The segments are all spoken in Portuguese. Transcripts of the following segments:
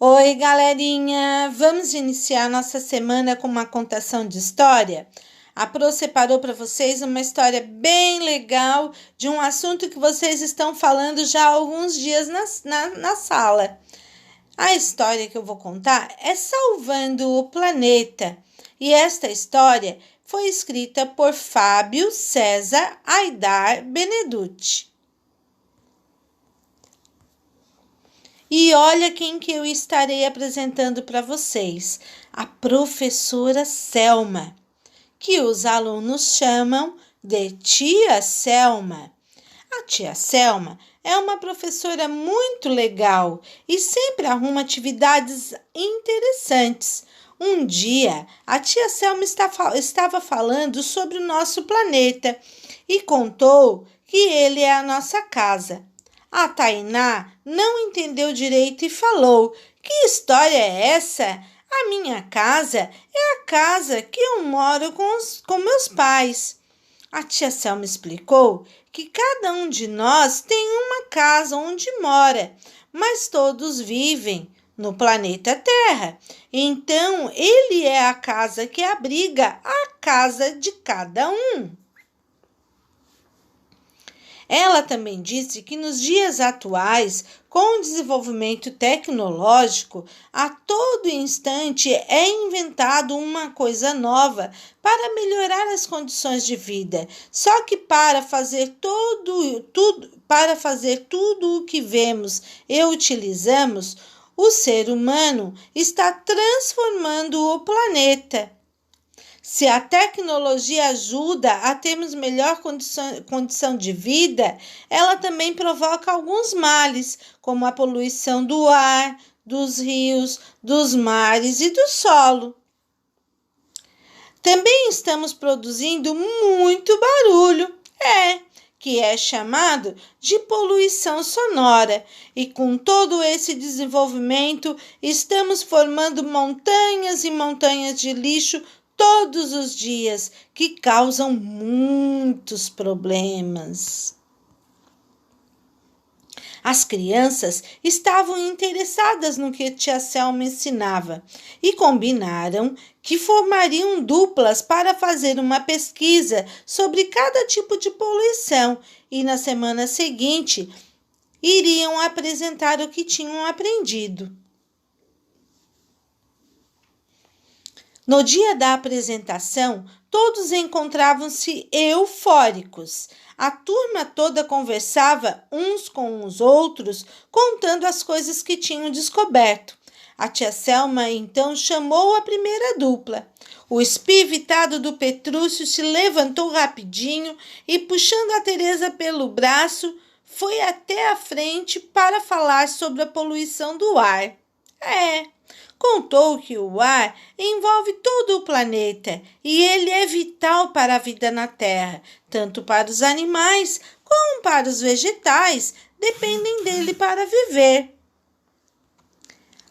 Oi, galerinha! Vamos iniciar nossa semana com uma contação de história? A Pro separou para vocês uma história bem legal de um assunto que vocês estão falando já há alguns dias na sala. A história que eu vou contar é Salvando o Planeta, e esta história foi escrita por Fábio César Aidar Benedutti. E olha quem que eu estarei apresentando para vocês, a professora Selma, que os alunos chamam de Tia Selma. A Tia Selma é uma professora muito legal e sempre arruma atividades interessantes. Um dia, a Tia Selma estava falando sobre o nosso planeta e contou que ele é a nossa casa. A Tainá não entendeu direito e falou: "Que história é essa? A minha casa é a casa que eu moro com meus pais." A tia Selma explicou que cada um de nós tem uma casa onde mora, mas todos vivem no planeta Terra. Então, ele é a casa que abriga a casa de cada um. Ela também disse que nos dias atuais, com o desenvolvimento tecnológico, a todo instante é inventado uma coisa nova para melhorar as condições de vida. Só que para fazer tudo o que vemos e utilizamos, o ser humano está transformando o planeta. Se a tecnologia ajuda a termos melhor condição de vida, ela também provoca alguns males, como a poluição do ar, dos rios, dos mares e do solo. Também estamos produzindo muito barulho, que é chamado de poluição sonora. E com todo esse desenvolvimento, estamos formando montanhas e montanhas de lixo todos os dias, que causam muitos problemas. As crianças estavam interessadas no que tia Selma ensinava e combinaram que formariam duplas para fazer uma pesquisa sobre cada tipo de poluição e na semana seguinte iriam apresentar o que tinham aprendido. No dia da apresentação, todos encontravam-se eufóricos. A turma toda conversava uns com os outros, contando as coisas que tinham descoberto. A tia Selma então chamou a primeira dupla. O espivitado do Petrúcio se levantou rapidinho e, puxando a Teresa pelo braço, foi até a frente para falar sobre a poluição do ar. Contou que o ar envolve todo o planeta e ele é vital para a vida na Terra, tanto para os animais como para os vegetais, dependem dele para viver.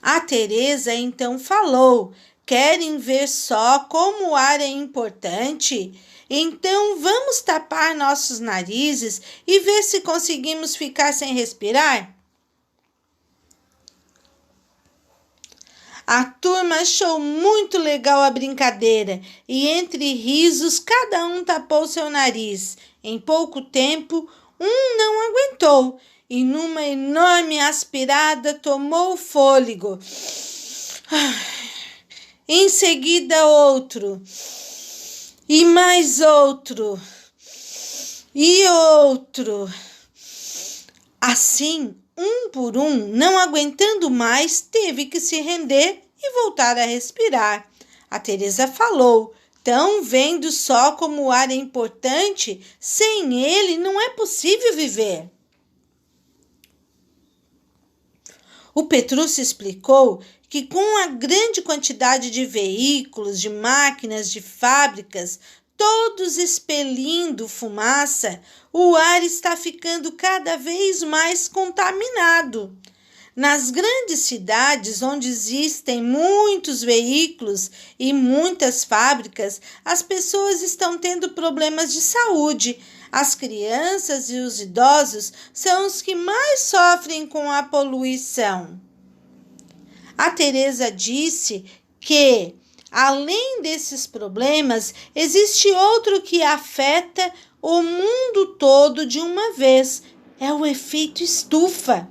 A Teresa então falou: "Querem ver só como o ar é importante? Então vamos tapar nossos narizes e ver se conseguimos ficar sem respirar?" A turma achou muito legal a brincadeira e, entre risos, cada um tapou seu nariz. Em pouco tempo, um não aguentou e, numa enorme aspirada, tomou o fôlego. Em seguida, outro, e mais outro, e outro. Assim, um por um, não aguentando mais, teve que se render e voltar a respirar. A Teresa falou: "Tão vendo só como o ar é importante? Sem ele não é possível viver." O Petrúcio explicou que com a grande quantidade de veículos, de máquinas, de fábricas, todos expelindo fumaça, o ar está ficando cada vez mais contaminado. Nas grandes cidades, onde existem muitos veículos e muitas fábricas, as pessoas estão tendo problemas de saúde. As crianças e os idosos são os que mais sofrem com a poluição. A Teresa disse que, além desses problemas, existe outro que afeta o mundo todo de uma vez. É o efeito estufa.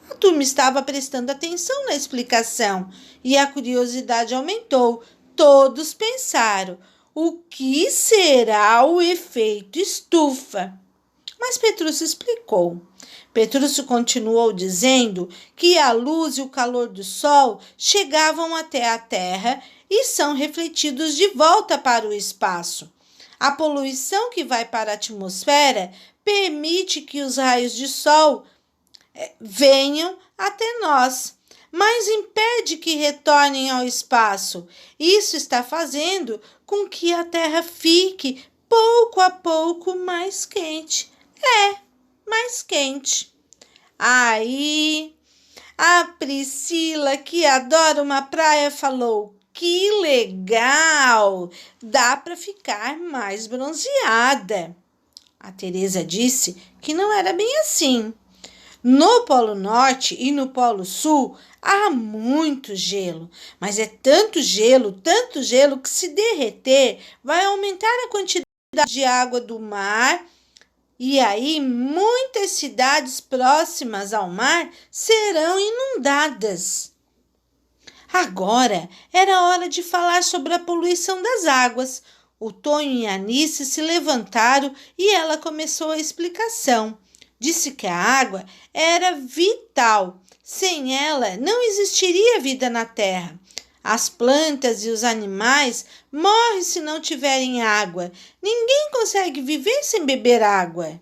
A turma estava prestando atenção na explicação e a curiosidade aumentou. Todos pensaram: o que será o efeito estufa? Mas Petrúcio explicou. Petrúcio continuou dizendo que a luz e o calor do sol chegavam até a Terra e são refletidos de volta para o espaço. A poluição que vai para a atmosfera permite que os raios de sol venham até nós, mas impede que retornem ao espaço. Isso está fazendo com que a Terra fique pouco a pouco mais quente. Mais quente. Aí, a Priscila, que adora uma praia, falou: que legal! Dá para ficar mais bronzeada. A Teresa disse que não era bem assim. No Polo Norte e no Polo Sul há muito gelo, mas é tanto gelo que se derreter vai aumentar a quantidade de água do mar e aí muitas cidades próximas ao mar serão inundadas. Agora era hora de falar sobre a poluição das águas. O Tonho e a Anice se levantaram e ela começou a explicação. Disse que a água era vital. Sem ela, não existiria vida na terra. As plantas e os animais morrem se não tiverem água. Ninguém consegue viver sem beber água.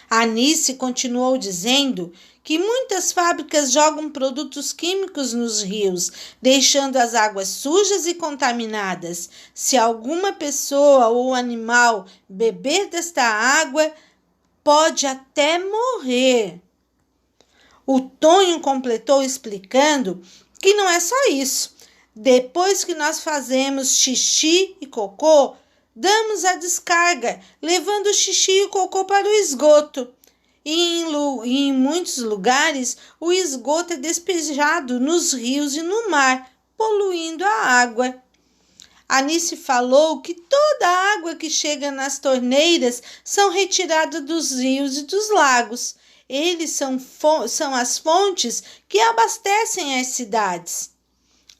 Anice continuou dizendo que muitas fábricas jogam produtos químicos nos rios, deixando as águas sujas e contaminadas. Se alguma pessoa ou animal beber desta água, pode até morrer. O Tonho completou explicando que não é só isso. Depois que nós fazemos xixi e cocô, damos a descarga, levando o xixi e o cocô para o esgoto. E em muitos lugares, o esgoto é despejado nos rios e no mar, poluindo a água. Anice falou que toda a água que chega nas torneiras são retirada dos rios e dos lagos. Eles são as fontes que abastecem as cidades.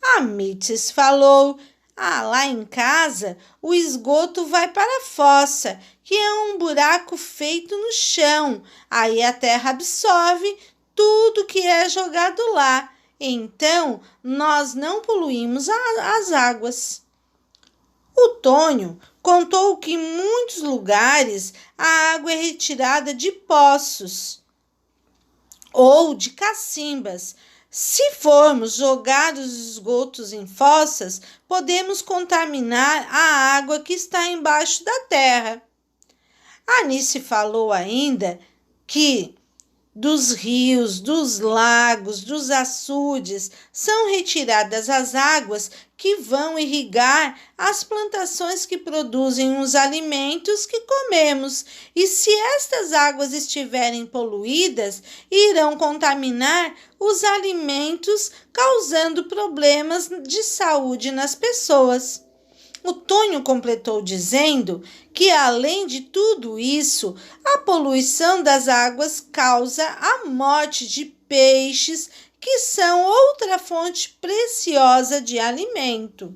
A Mites falou: lá em casa, o esgoto vai para a fossa, que é um buraco feito no chão. Aí a terra absorve tudo que é jogado lá. Então, nós não poluímos as águas. O Tonho contou que em muitos lugares a água é retirada de poços ou de cacimbas. Se formos jogar os esgotos em fossas, podemos contaminar a água que está embaixo da terra. Anice falou ainda que dos rios, dos lagos, dos açudes, são retiradas as águas que vão irrigar as plantações que produzem os alimentos que comemos. E se estas águas estiverem poluídas, irão contaminar os alimentos, causando problemas de saúde nas pessoas. O Tonho completou dizendo que, além de tudo isso, a poluição das águas causa a morte de peixes, que são outra fonte preciosa de alimento.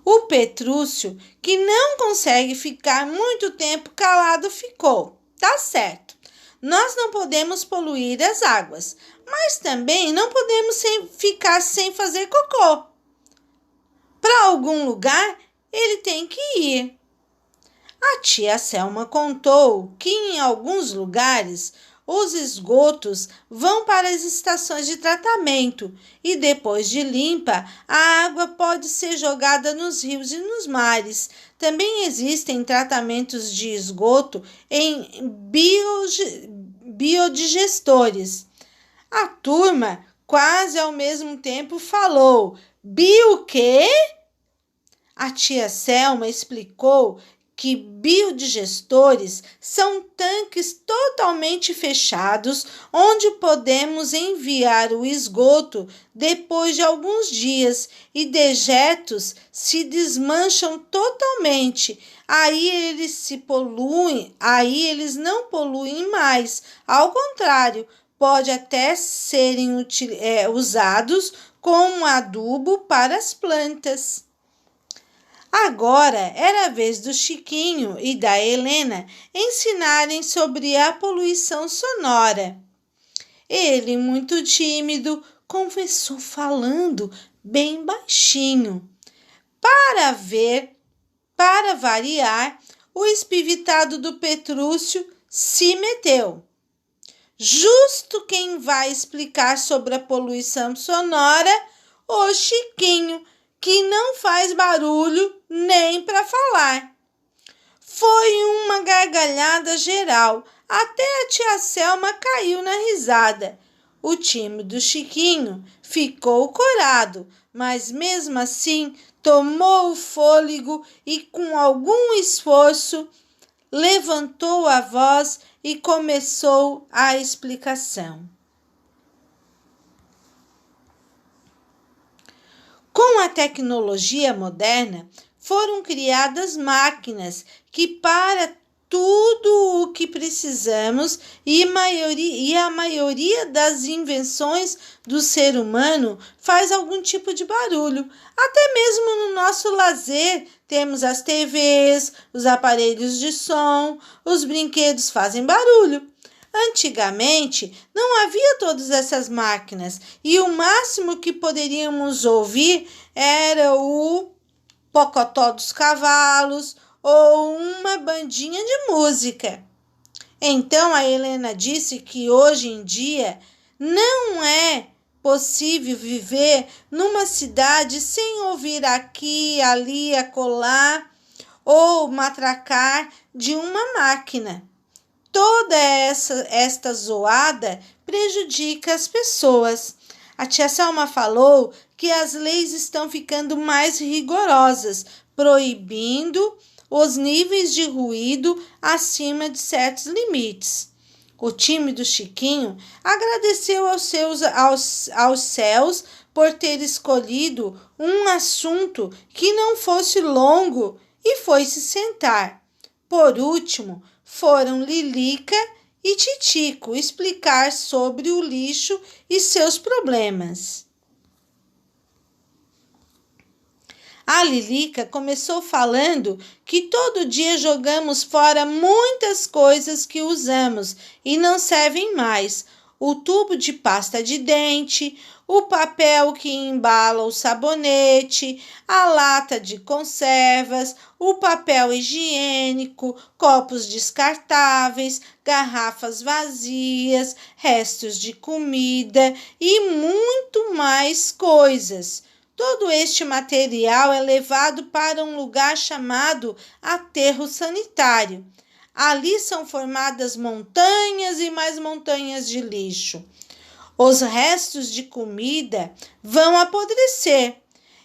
O Petrúcio, que não consegue ficar muito tempo calado, ficou: tá certo, nós não podemos poluir as águas, mas também não podemos ficar sem fazer cocô. Para algum lugar, ele tem que ir. A tia Selma contou que em alguns lugares os esgotos vão para as estações de tratamento e depois de limpa, a água pode ser jogada nos rios e nos mares. Também existem tratamentos de esgoto em biodigestores. A turma, quase ao mesmo tempo, falou: Bio o quê? A tia Selma explicou que biodigestores são tanques totalmente fechados onde podemos enviar o esgoto depois de alguns dias e dejetos se desmancham totalmente. Aí eles não poluem mais. Ao contrário, pode até serem usados como adubo para as plantas. Agora era a vez do Chiquinho e da Helena ensinarem sobre a poluição sonora. Ele, muito tímido, começou falando bem baixinho. Para variar, o espivitado do Petrúcio se meteu. Justo quem vai explicar sobre a poluição sonora, o Chiquinho, que não faz barulho nem para falar. Foi uma gargalhada geral, até a tia Selma caiu na risada. O time do Chiquinho ficou corado, mas mesmo assim tomou o fôlego e com algum esforço levantou a voz e começou a explicação. Com a tecnologia moderna, foram criadas máquinas que para tudo o que precisamos e a maioria das invenções do ser humano faz algum tipo de barulho. Até mesmo no nosso lazer, temos as TVs, os aparelhos de som, os brinquedos fazem barulho. Antigamente, não havia todas essas máquinas e o máximo que poderíamos ouvir era o pocotó dos cavalos ou uma bandinha de música. Então a Helena disse que hoje em dia não é possível viver numa cidade sem ouvir aqui, ali, acolá ou matracar de uma máquina. Toda esta zoada prejudica as pessoas. A tia Selma falou que as leis estão ficando mais rigorosas, proibindo os níveis de ruído acima de certos limites. O time do Chiquinho agradeceu aos céus por ter escolhido um assunto que não fosse longo e foi se sentar. Por último, foram Lilica e Titico explicar sobre o lixo e seus problemas. A Lilica começou falando que todo dia jogamos fora muitas coisas que usamos e não servem mais. O tubo de pasta de dente, o papel que embala o sabonete, a lata de conservas, o papel higiênico, copos descartáveis, garrafas vazias, restos de comida e muito mais coisas. Todo este material é levado para um lugar chamado aterro sanitário. Ali são formadas montanhas e mais montanhas de lixo. Os restos de comida vão apodrecer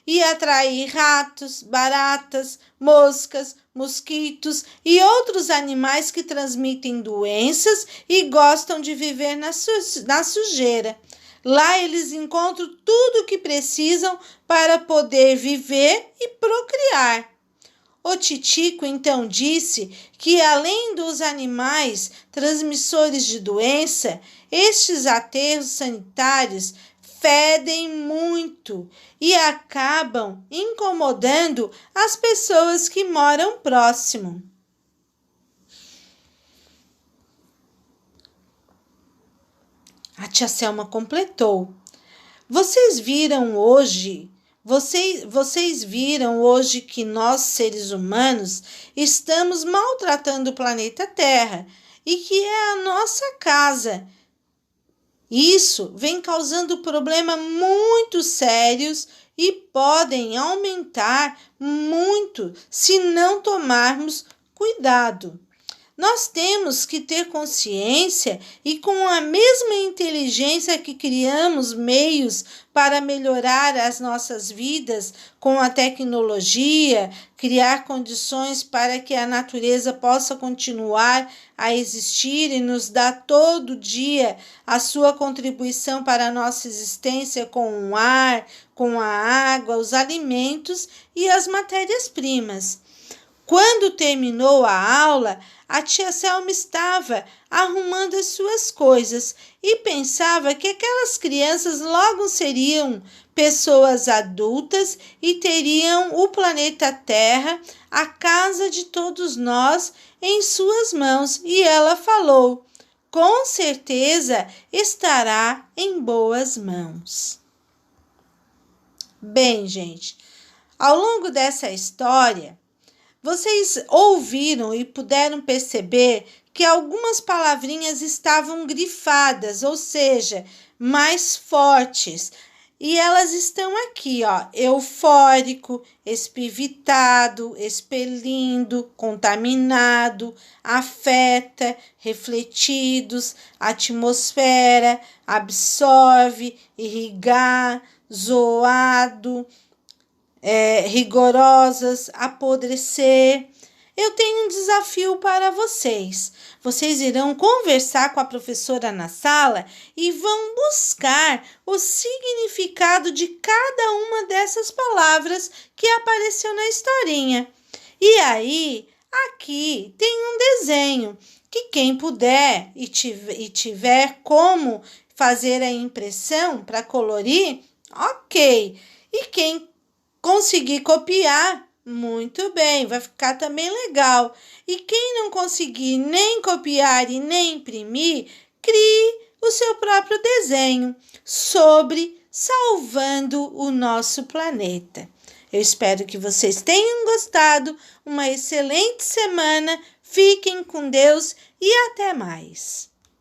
e atrair ratos, baratas, moscas, mosquitos e outros animais que transmitem doenças e gostam de viver na sujeira. Lá eles encontram tudo o que precisam para poder viver e procriar. O Titico então disse que, além dos animais transmissores de doença, estes aterros sanitários fedem muito e acabam incomodando as pessoas que moram próximo. A tia Selma completou. Vocês viram hoje que nós, seres humanos, estamos maltratando o planeta Terra e que é a nossa casa. Isso vem causando problemas muito sérios e podem aumentar muito se não tomarmos cuidado. Nós temos que ter consciência e, com a mesma inteligência que criamos meios para melhorar as nossas vidas com a tecnologia, criar condições para que a natureza possa continuar a existir e nos dar todo dia a sua contribuição para a nossa existência com o ar, com a água, os alimentos e as matérias-primas. Quando terminou a aula, a tia Selma estava arrumando as suas coisas e pensava que aquelas crianças logo seriam pessoas adultas e teriam o planeta Terra, a casa de todos nós, em suas mãos. E ela falou: com certeza estará em boas mãos. Bem, gente, ao longo dessa história, vocês ouviram e puderam perceber que algumas palavrinhas estavam grifadas, ou seja, mais fortes. E elas estão aqui, ó: eufórico, espivitado, expelindo, contaminado, afeta, refletidos, atmosfera, absorve, irrigar, zoado, rigorosas, apodrecer. Eu tenho um desafio para vocês. Vocês irão conversar com a professora na sala e vão buscar o significado de cada uma dessas palavras que apareceu na historinha. E aí, aqui tem um desenho que quem puder e tiver como fazer a impressão para colorir, ok. E quem conseguir copiar, muito bem, vai ficar também legal. E quem não conseguir nem copiar e nem imprimir, crie o seu próprio desenho sobre salvando o nosso planeta. Eu espero que vocês tenham gostado. Uma excelente semana. Fiquem com Deus e até mais.